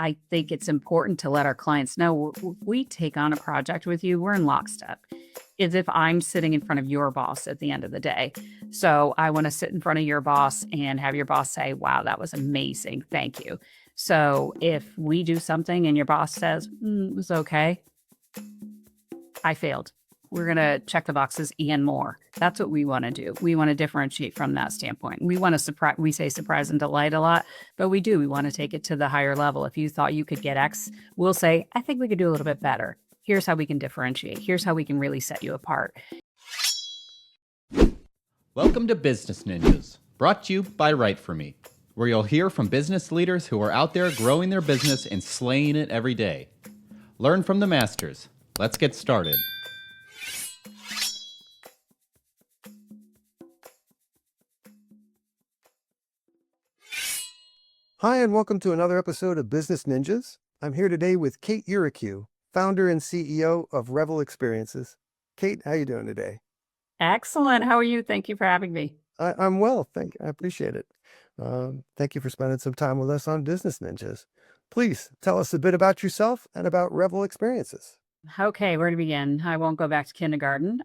I think it's important to let our clients know we take on a project with you, we're in lockstep. As if I'm sitting in front of your boss at the end of the day. So I want to sit in front of your boss and have your boss say, wow, that was amazing. Thank you. So if we do something and your boss says, it was okay, I failed. We're going to check the boxes and more. That's what we want to do. We want to differentiate from that standpoint. We want to surprise, we say surprise and delight a lot, but we do. We want to take it to the higher level. If you thought you could get X, we'll say, I think we could do a little bit better. Here's how we can differentiate. Here's how we can really set you apart. Welcome to Business Ninjas, brought to you by WriteForMe, where you'll hear from business leaders who are out there growing their business and slaying it every day. Learn from the masters. Let's get started. Hi, and welcome to another episode of Business Ninjas. I'm here today with Kate Urekew, founder and CEO of Revel Experiences. Kate, how are you doing today? Excellent. How are you? Thank you for having me. I'm well, I appreciate it. Thank you for spending some time with us on Business Ninjas. Please tell us a bit about yourself and about Revel Experiences. Okay, where to begin? I won't go back to kindergarten.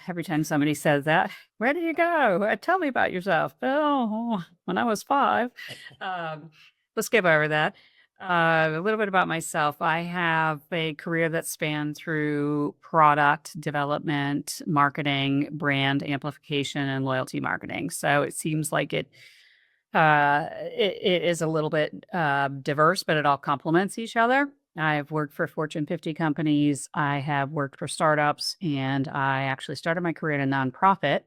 Every time somebody says that, where did you go? Tell me about yourself. Oh, when I was 5. Let's skip over that. A little bit about myself. I have a career that spanned through product development, marketing, brand amplification, and loyalty marketing. So it seems like it is a little bit diverse, but it all complements each other. I've worked for Fortune 50 companies. I have worked for startups, and I actually started my career in a nonprofit,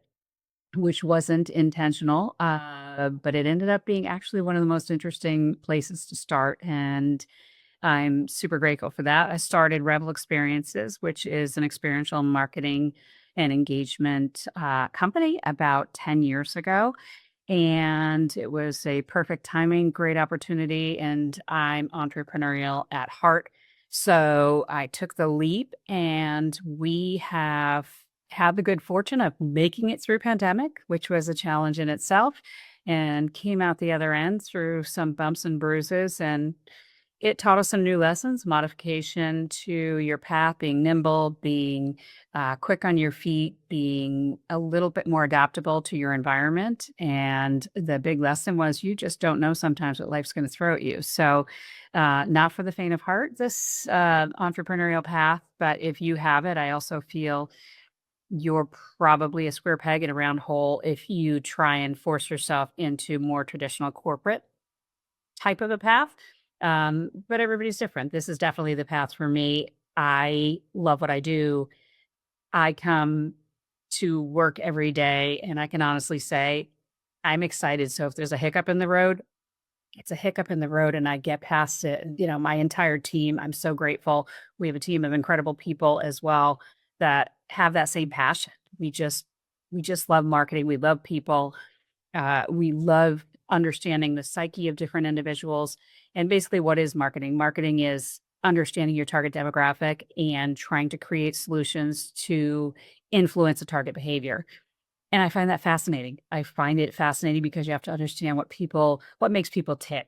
which wasn't intentional, but it ended up being actually one of the most interesting places to start. And I'm super grateful for that. I started Revel Experiences, which is an experiential marketing and engagement company about 10 years ago. And it was a perfect timing, great opportunity, and I'm entrepreneurial at heart. So I took the leap, and we have had the good fortune of making it through pandemic, which was a challenge in itself, and came out the other end through some bumps and bruises. And it taught us some new lessons, modification to your path, being nimble, being quick on your feet, being a little bit more adaptable to your environment. And the big lesson was you just don't know sometimes what life's going to throw at you. So not for the faint of heart, this entrepreneurial path, but if you have it, I also feel you're probably a square peg in a round hole if you try and force yourself into more traditional corporate type of a path. But everybody's different. This is definitely the path for me. I love what I do. I come to work every day, and I can honestly say I'm excited. So if there's a hiccup in the road, it's a hiccup in the road, and I get past it. You know, my entire team, I'm so grateful. We have a team of incredible people as well that have that same passion. We just love marketing. We love people. We love understanding the psyche of different individuals. And basically, what is marketing? Marketing is understanding your target demographic and trying to create solutions to influence a target behavior. And I find that fascinating. I find it fascinating because you have to understand what makes people tick,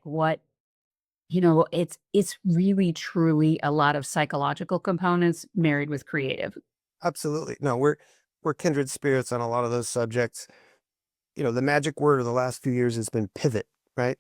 it's really truly a lot of psychological components married with creative. Absolutely. No, we're kindred spirits on a lot of those subjects. You know, the magic word of the last few years has been pivot, right?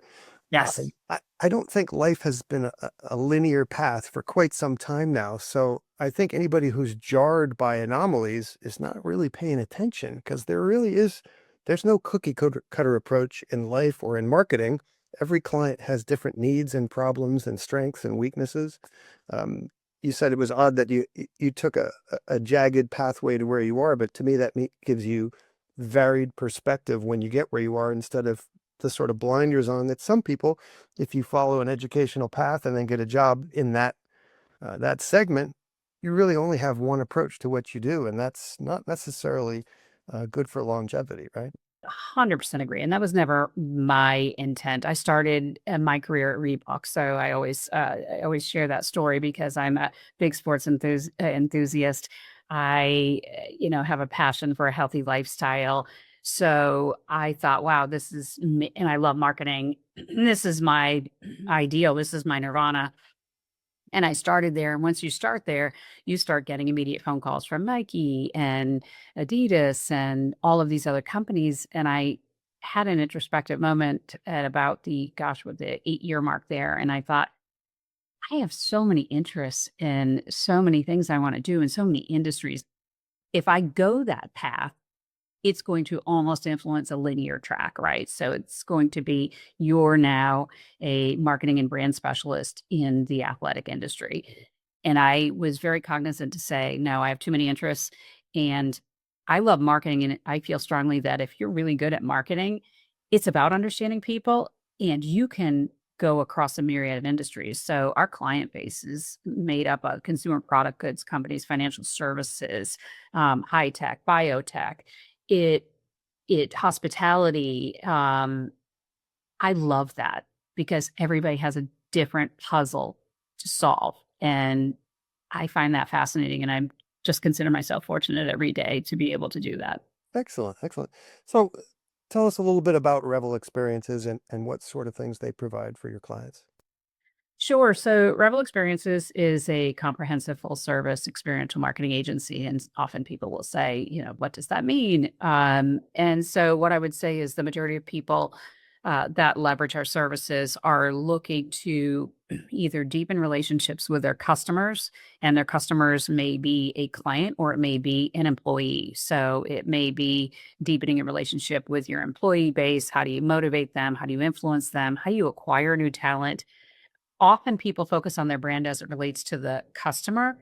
Yes. I don't think life has been a linear path for quite some time now. So I think anybody who's jarred by anomalies is not really paying attention, because there's no cookie cutter approach in life or in marketing. Every client has different needs and problems and strengths and weaknesses. You said it was odd that you took a jagged pathway to where you are, but to me that gives you varied perspective when you get where you are, instead of the sort of blinders on that some people, if you follow an educational path and then get a job in that segment, you really only have one approach to what you do, and that's not necessarily good for longevity, right? 100% agree. And that was never my intent. I started my career at Reebok. So I always share that story because I'm a big sports enthusiast. I, have a passion for a healthy lifestyle. So I thought, wow, this is me. And I love marketing. this is my ideal, this is my nirvana. And I started there. And once you start there, you start getting immediate phone calls from Nike and Adidas and all of these other companies. And I had an introspective moment at about with the 8-year mark there. And I thought, I have so many interests in so many things I want to do in so many industries. If I go that path, it's going to almost influence a linear track, right? So it's going to be you're now a marketing and brand specialist in the athletic industry. And I was very cognizant to say, no, I have too many interests. And I love marketing. And I feel strongly that if you're really good at marketing, it's about understanding people and you can go across a myriad of industries. So our client base is made up of consumer product goods companies, financial services, high tech, biotech, it hospitality. I love that because everybody has a different puzzle to solve, and I find that fascinating, and I'm just consider myself fortunate every day to be able to do that. Excellent, excellent. So tell us a little bit about Revel Experiences and what sort of things they provide for your clients. Sure. So Revel Experiences is a comprehensive full service experiential marketing agency. And often people will say, what does that mean? And so what I would say is the majority of people that leverage our services are looking to either deepen relationships with their customers, and their customers may be a client or it may be an employee. So it may be deepening a relationship with your employee base. How do you motivate them? How do you influence them? How do you acquire new talent? Often people focus on their brand as it relates to the customer,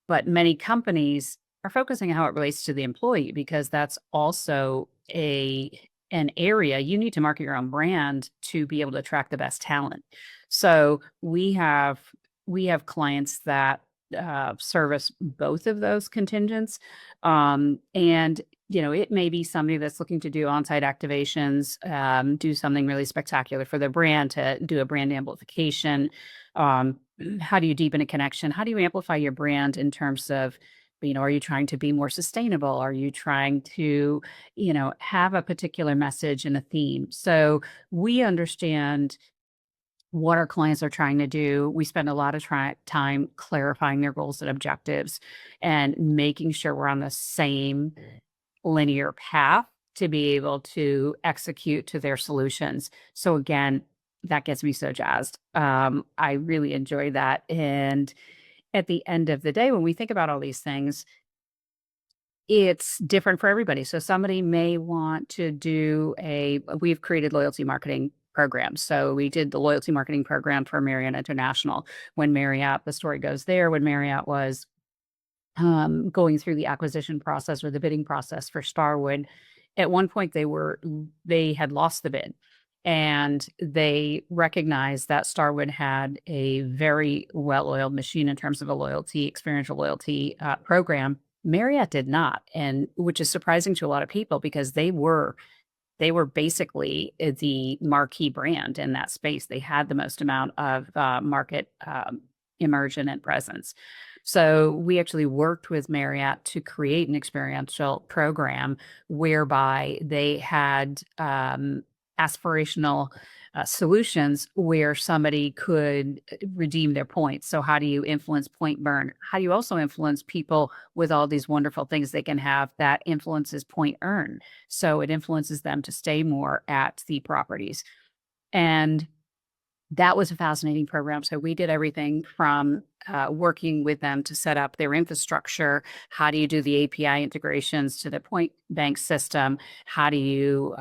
but many companies are focusing on how it relates to the employee because that's also an area you need to market your own brand to be able to attract the best talent. So we have clients that service both of those contingents, and it may be somebody that's looking to do on-site activations, do something really spectacular for their brand, to do a brand amplification. How do you deepen a connection? How do you amplify your brand in terms of, are you trying to be more sustainable? Are you trying to, have a particular message and a theme? So we understand what our clients are trying to do. We spend a lot of time clarifying their goals and objectives and making sure we're on the same linear path to be able to execute to their solutions. So again, that gets me so jazzed. I really enjoy that. And at the end of the day, when we think about all these things, it's different for everybody. So somebody may want to we've created loyalty marketing programs. So we did the loyalty marketing program for Marriott International. When Marriott, the story goes there, when Marriott was going through the acquisition process or the bidding process for Starwood. At one point, they had lost the bid, and they recognized that Starwood had a very well-oiled machine in terms of a experiential loyalty program. Marriott did not, and which is surprising to a lot of people because they were basically the marquee brand in that space. They had the most amount of market immersion and presence. So we actually worked with Marriott to create an experiential program whereby they had aspirational solutions where somebody could redeem their points. So how do you influence point burn? How do you also influence people with all these wonderful things they can have that influences point earn? So it influences them to stay more at the properties. And that was a fascinating program. So we did everything from working with them to set up their infrastructure. How do you do the API integrations to the point bank system? How do you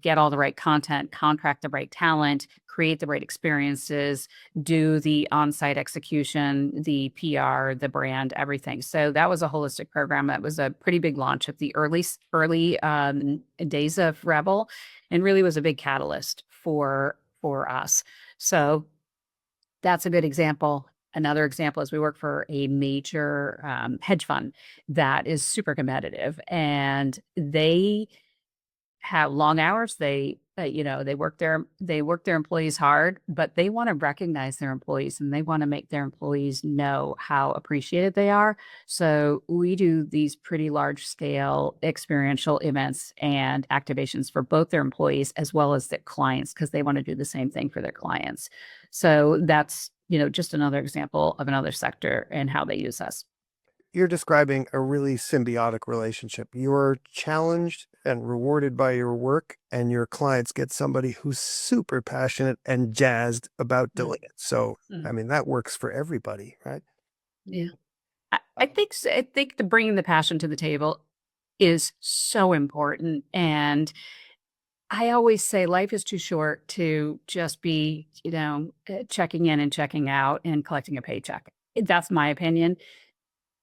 get all the right content, contract the right talent, create the right experiences, do the on-site execution, the PR, the brand, everything. So that was a holistic program. That was a pretty big launch of the early days of Revel, and really was a big catalyst for us. So that's a good example. Another example is we work for a major hedge fund that is super competitive, and they have long hours. They They work their employees hard, but they want to recognize their employees and they want to make their employees know how appreciated they are. So we do these pretty large scale experiential events and activations for both their employees as well as their clients because they want to do the same thing for their clients. So that's, just another example of another sector and how they use us. You're describing a really symbiotic relationship. You're challenged and rewarded by your work, and your clients get somebody who's super passionate and jazzed about Mm, doing it. So, I mm. mean, that works for everybody, right? Yeah. I Uh, think I think the bringing the passion to the table is so important. And I always say life is too short to just be, checking in and checking out and collecting a paycheck. That's my opinion.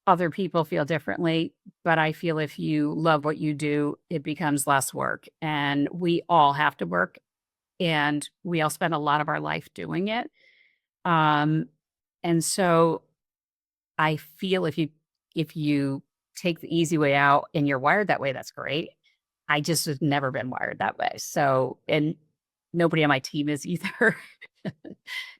Other people feel differently, but I feel if you love what you do, it becomes less work. And we all have to work and we all spend a lot of our life doing it. Um, and so I feel if you take the easy way out and you're wired that way, that's great. I just have never been wired that way. So, and nobody on my team is either.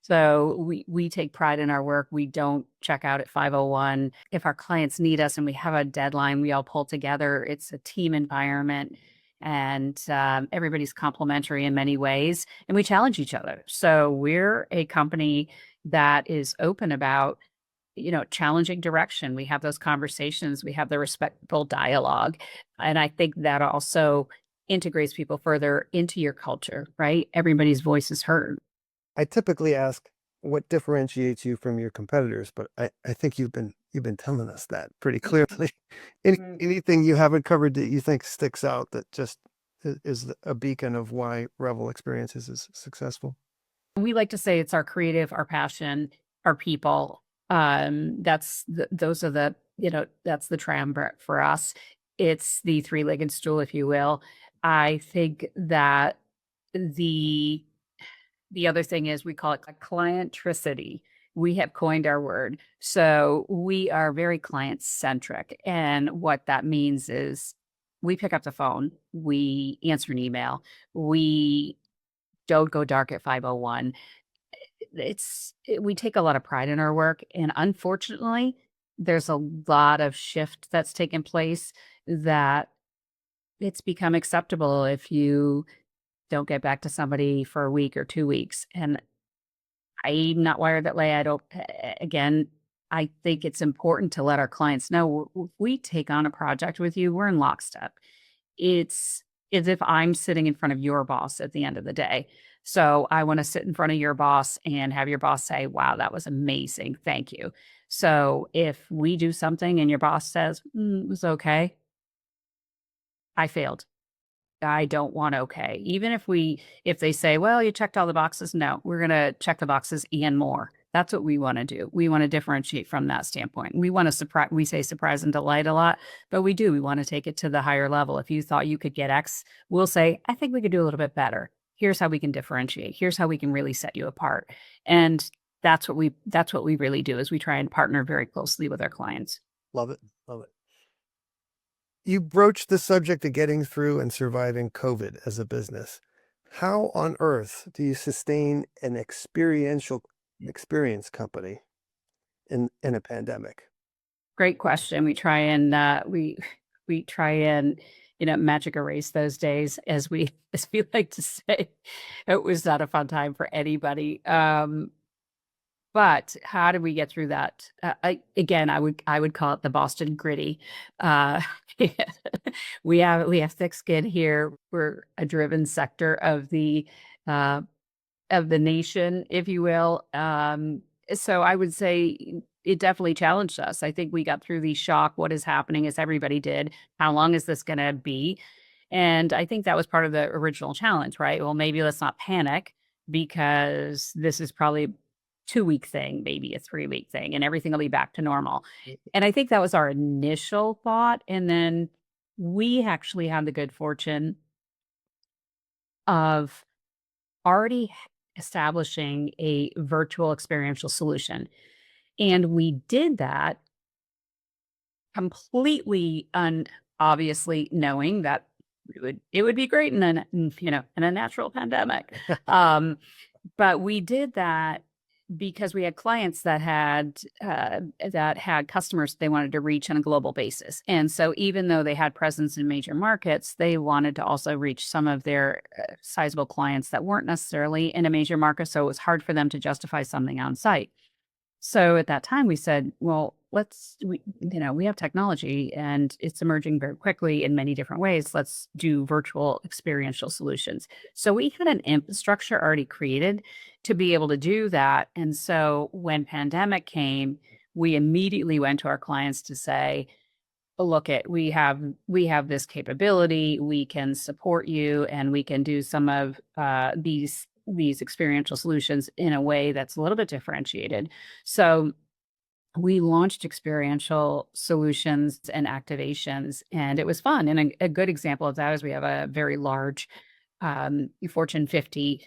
So we take pride in our work. We don't check out at 5:01. If our clients need us and we have a deadline, we all pull together. It's a team environment and everybody's complimentary in many ways and we challenge each other. So we're a company that is open about challenging direction. We have those conversations, we have the respectful dialogue. And I think that also integrates people further into your culture, right? Everybody's voice is heard. I typically ask what differentiates you from your competitors, but I think you've been telling us that pretty clearly. Mm. Anything you haven't covered that you think sticks out that just is a beacon of why Revel Experiences is successful? We like to say it's our creative, our passion, our people. Those are that's the triumvirate for us. It's the three-legged stool, if you will. I think that the The other thing is we call it a clientricity. We have coined our word. So we are very client centric. And what that means is we pick up the phone, we answer an email, we don't go dark at 5:01. We take a lot of pride in our work. And unfortunately, there's a lot of shift that's taken place that it's become acceptable if you don't get back to somebody for a week or 2 weeks. And I'm not wired that way. I don't again, I think it's important to let our clients know if we take on a project with you, we're in lockstep. It's as if I'm sitting in front of your boss at the end of the day. So I want to sit in front of your boss and have your boss say, "Wow, that was amazing. Thank you." So if we do something and your boss says, "It was okay," I failed. I don't want okay. Even if they say, "Well, you checked all the boxes." No, we're gonna check the boxes and more. That's what we wanna do. We wanna differentiate from that standpoint. We wanna surprise we say surprise and delight a lot, but we do. We wanna take it to the higher level. If you thought you could get X, we'll say, "I think we could do a little bit better. Here's how we can differentiate. Here's how we can really set you apart." And that's what we really do is we try and partner very closely with our clients. Love it. Love it. You broached the subject of getting through and surviving COVID as a business. How on earth do you sustain an experiential experience company in a pandemic? Great question. We try and we try and magic erase those days as we as we like to say. It was not a fun time for anybody. But how did we get through that? I would call it the Boston gritty. Uh, we have thick skin here. We're a driven sector uh, of the nation, if you will. So I would say it definitely challenged us. I think we got through the shock. What is happening? As everybody did. How long is this going to be? And I think that was part of the original challenge, right? Well, maybe let's not panic because this is probably a 2 week thing, maybe a 3 week thing, and everything will be back to normal. And I think that was our initial thought. And then we actually had the good fortune of already establishing a virtual experiential solution. And we did that completely obviously knowing that it would be great in in a natural pandemic. Um, but we did that because we had clients that had customers they wanted to reach on a global basis. And so even though they had presence in major markets, they wanted to also reach some of their sizable clients that weren't necessarily in a major market. So it was hard for them to justify something on site. So at that time, we said, well, we have technology and it's emerging very quickly in many different ways. Let's do virtual experiential solutions. So we had an infrastructure already created to be able to do that. And so when pandemic came, we immediately went to our clients to say, look it we have this capability, we can support you, and we can do some of these experiential solutions in a way that's a little bit differentiated. So we launched experiential solutions and activations, and it was fun. And a good example of that is we have a very large Fortune 50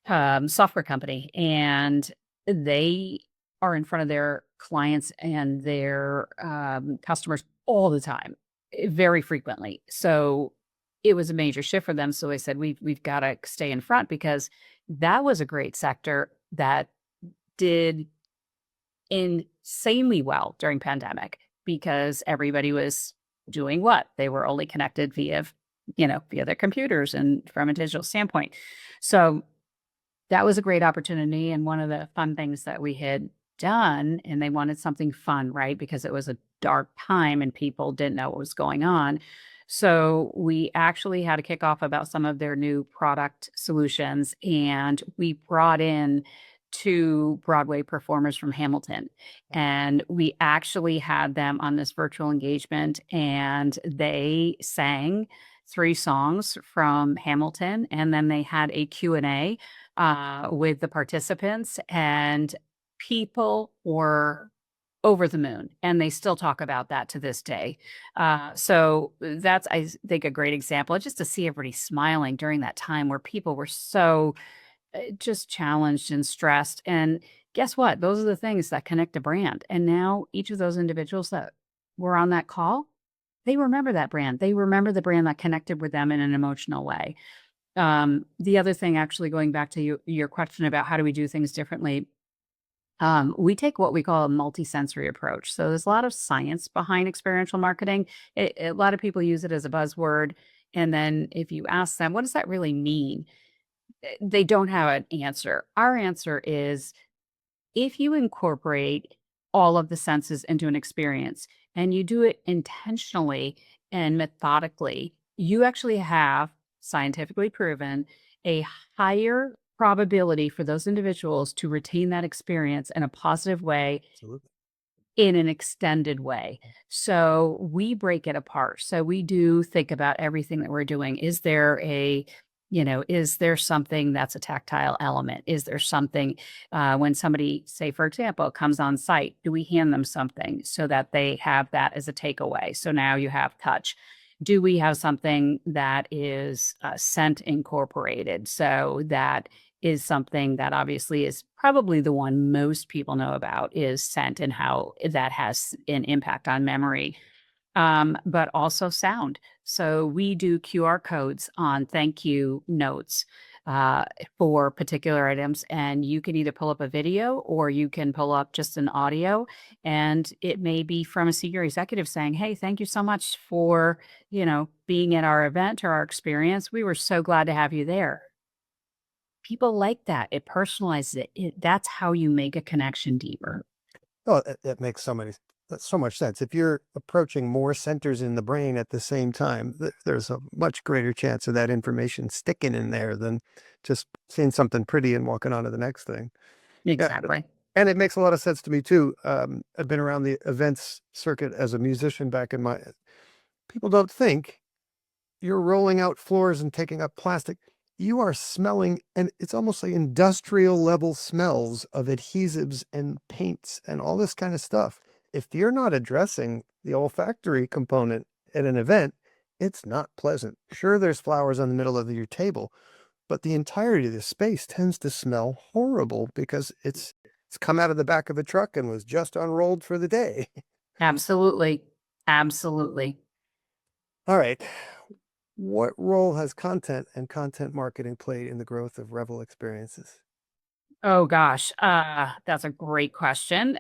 software company, and they are in front of their clients and their customers all the time, very frequently. So it was a major shift for them. So they said, we've got to stay in front because that was a great sector that did insanely well during pandemic because everybody was doing what? They were only connected via their computers and from a digital standpoint. So that was a great opportunity and one of the fun things that we had done, and they wanted something fun, right? Because it was a dark time and people didn't know what was going on. So we actually had a kickoff about some of their new product solutions, and we brought in 2 Broadway performers from Hamilton, and we actually had them on this virtual engagement, and they sang 3 songs from Hamilton, and then they had a Q&A with the participants, and people were over the moon, and they still talk about that to this day. So that's, I think, a great example just to see everybody smiling during that time where people were so just challenged and stressed. And guess what? Those are the things that connect a brand. And now each of those individuals that were on that call, they remember that brand. They remember the brand that connected with them in an emotional way. The other thing, actually, going back to your question about how do we do things differently, we take what we call a multisensory approach. So there's a lot of science behind experiential marketing. A lot of people use it as a buzzword. And then if you ask them, what does that really mean? They don't have an answer. Our answer is if you incorporate all of the senses into an experience and you do it intentionally and methodically, you actually have scientifically proven a higher probability for those individuals to retain that experience in a positive way Absolutely. in an extended way. So we break it apart. So we do think about everything that we're doing. Is there something that's a tactile element? Is there something when somebody, say, for example, comes on site, do we hand them something so that they have that as a takeaway? So now you have touch. Do we have something that is scent incorporated? So that is something that obviously is probably the one most people know about is scent and how that has an impact on memory, but also sound. So we do QR codes on thank you notes uh, for particular items, and you can either pull up a video or you can pull up just an audio, and it may be from a senior executive saying, "Hey, thank you so much for being at our event or our experience. We were so glad to have you there." People like that. It personalizes it. That's how you make a connection deeper. Oh, it makes so much sense. If you're approaching more centers in the brain at the same time, there's a much greater chance of that information sticking in there than just seeing something pretty and walking on to the next thing. Yeah, Exactly. and it makes a lot of sense to me too. I've been around the events circuit as a musician back in my. People don't think you're rolling out floors and taking up plastic. You are smelling, and it's almost like industrial level smells of adhesives and paints and all this kind of stuff. If you're not addressing the olfactory component at an event, it's not pleasant. Sure, there's flowers on the middle of your table, but the entirety of the space tends to smell horrible because it's come out of the back of a truck and was just unrolled for the day. Absolutely. Absolutely. All right. What role has content and content marketing played in the growth of Revel Experiences? Oh gosh, that's a great question.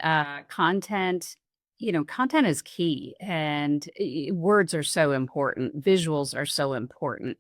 Content is key, and words are so important. Visuals are so important.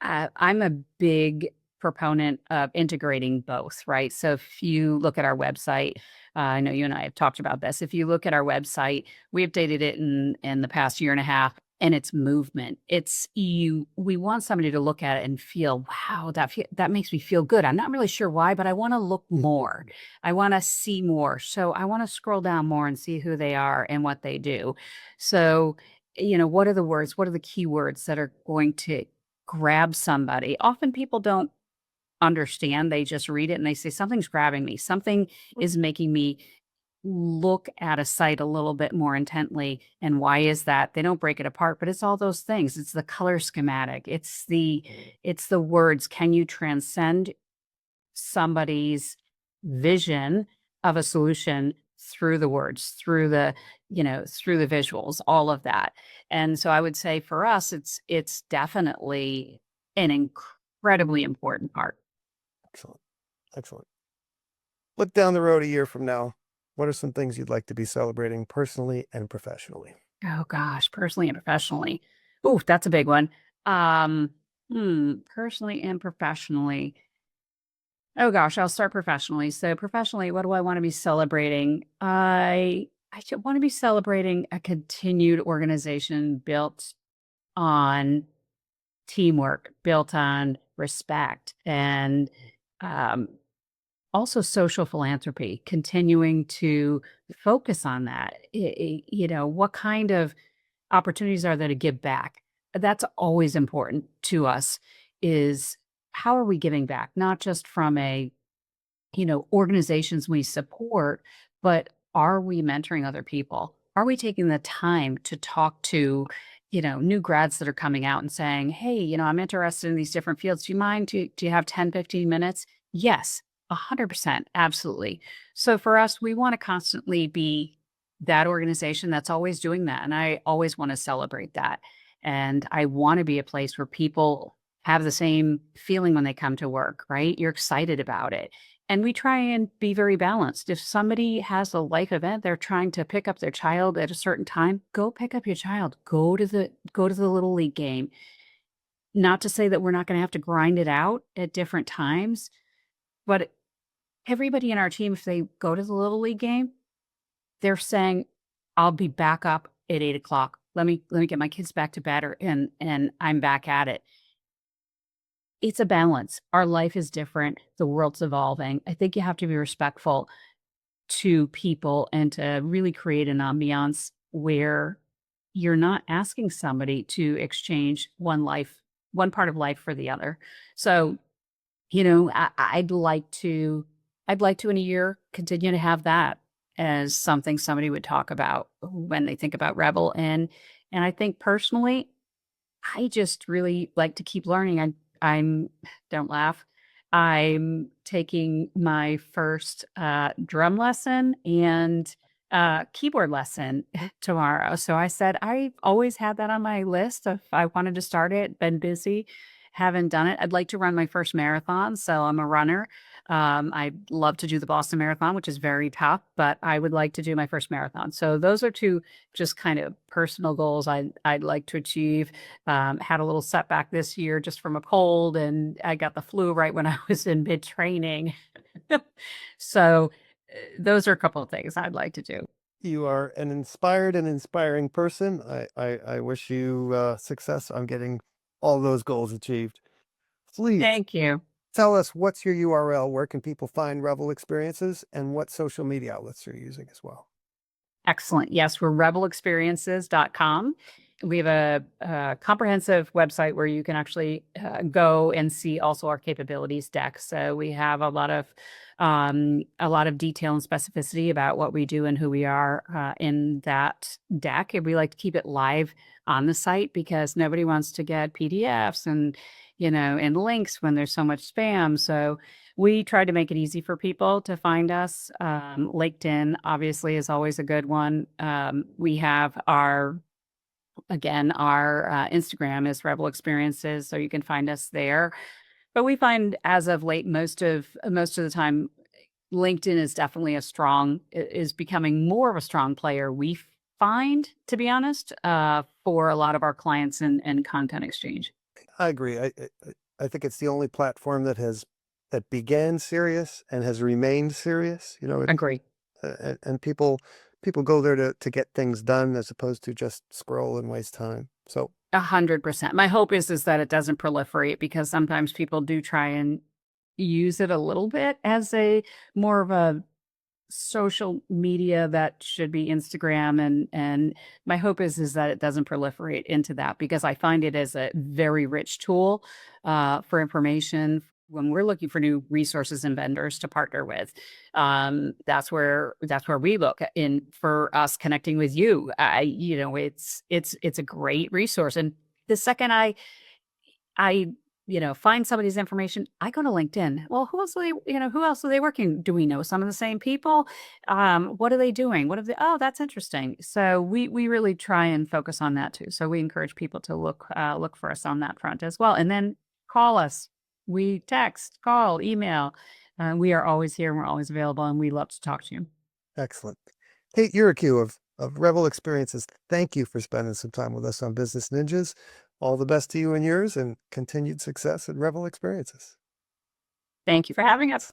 I'm a big proponent of integrating both, right? So if you look at our website, I know you and I have talked about this. If you look at our website, we updated it in the past year and a half, and it's movement. It's you. We want somebody to look at it and feel, wow, that makes me feel good. I'm not really sure why, but I want to look more. I want to see more. So I want to scroll down more and see who they are and what they do. So what are the words? What are the keywords that are going to grab somebody? Often people don't understand. They just read it and they say, something's grabbing me. Something is making me look at a site a little bit more intently. And why is that? They don't break it apart, but it's all those things. It's the color schematic. It's the words. Can you transcend somebody's vision of a solution through the words, through the visuals, all of that. And so I would say for us, it's definitely an incredibly important part. Excellent. Excellent. Look down the road a year from now. What are some things you'd like to be celebrating personally and professionally? Oh gosh, personally and professionally. Ooh, that's a big one. Um, Personally and professionally. Oh gosh, I'll start professionally. So professionally, what do I want to be celebrating? I want to be celebrating a continued organization built on teamwork, built on respect, and um, also social philanthropy, continuing to focus on that. What kind of opportunities are there to give back? That's always important to us is how are we giving back? Not just from organizations we support, but are we mentoring other people? Are we taking the time to talk to, new grads that are coming out and saying, hey, I'm interested in these different fields. Do you mind? Do you have 10, 15 minutes? Yes, 100%. Absolutely. So for us, we want to constantly be that organization that's always doing that. And I always want to celebrate that. And I want to be a place where people have the same feeling when they come to work, right? You're excited about it, and we try and be very balanced. If somebody has a life event, they're trying to pick up their child at a certain time, go pick up your child. Go to the little league game. Not to say that we're not going to have to grind it out at different times, but everybody in our team, if they go to the little league game, they're saying, I'll be back up at 8 o'clock. Let me get my kids back to bed and I'm back at it. It's a balance. Our life is different. The world's evolving. I think you have to be respectful to people and to really create an ambiance where you're not asking somebody to exchange one part of life for the other. So, I'd like to in a year continue to have that as something somebody would talk about when they think about Rebel. And I think personally, I just really like to keep learning. I'm don't laugh. I'm taking my first drum lesson and keyboard lesson tomorrow. So I said I've always had that on my list if I wanted to start it, been busy, haven't done it. I'd like to run my first marathon. So I'm a runner. I'd love to do the Boston Marathon, which is very tough, but I would like to do my first marathon. So those are two just kind of personal goals I'd like to achieve. Had a little setback this year just from a cold, and I got the flu right when I was in mid training. So those are a couple of things I'd like to do. You are an inspired and inspiring person. I wish you success on getting all those goals achieved. Please Thank you. tell us what's your URL, where can people find Revel Experiences, and what social media outlets you're using as well. Excellent. Yes, we're revelexperiences.com. We have a comprehensive website where you can actually go and see also our capabilities deck. So we have a lot of detail and specificity about what we do and who we are in that deck. And we like to keep it live on the site because nobody wants to get PDFs and links when there's so much spam. So we try to make it easy for people to find us. LinkedIn obviously is always a good one. We have our Again, our Instagram is Revel Experiences, so you can find us there. But we find as of late, most of the time, LinkedIn is definitely is becoming more of a strong player. We find, to be honest, for a lot of our clients and content exchange. I agree. I think it's the only platform that began serious and has remained serious. Agree. And people go there to get things done as opposed to just scroll and waste time. So 100%. My hope is that it doesn't proliferate because sometimes people do try and use it a little bit as a more of a social media that should be Instagram, and my hope is that it doesn't proliferate into that because I find it as a very rich tool for information when we're looking for new resources and vendors to partner with. That's where we look in for us connecting with you. It's a great resource, and the second I find somebody's information, I go to LinkedIn. Well, who else are they working? Do we know some of the same people? What are they doing? Oh, that's interesting. So we really try and focus on that too. So we encourage people to look for us on that front as well. And then call us. We text, call, email. We are always here and we're always available and we love to talk to you. excellent. Kate Urekew of Revel Experiences, thank you for spending some time with us on Business Ninjas. All the best to you and yours, and continued success at Revel Experiences. Thank you for having us.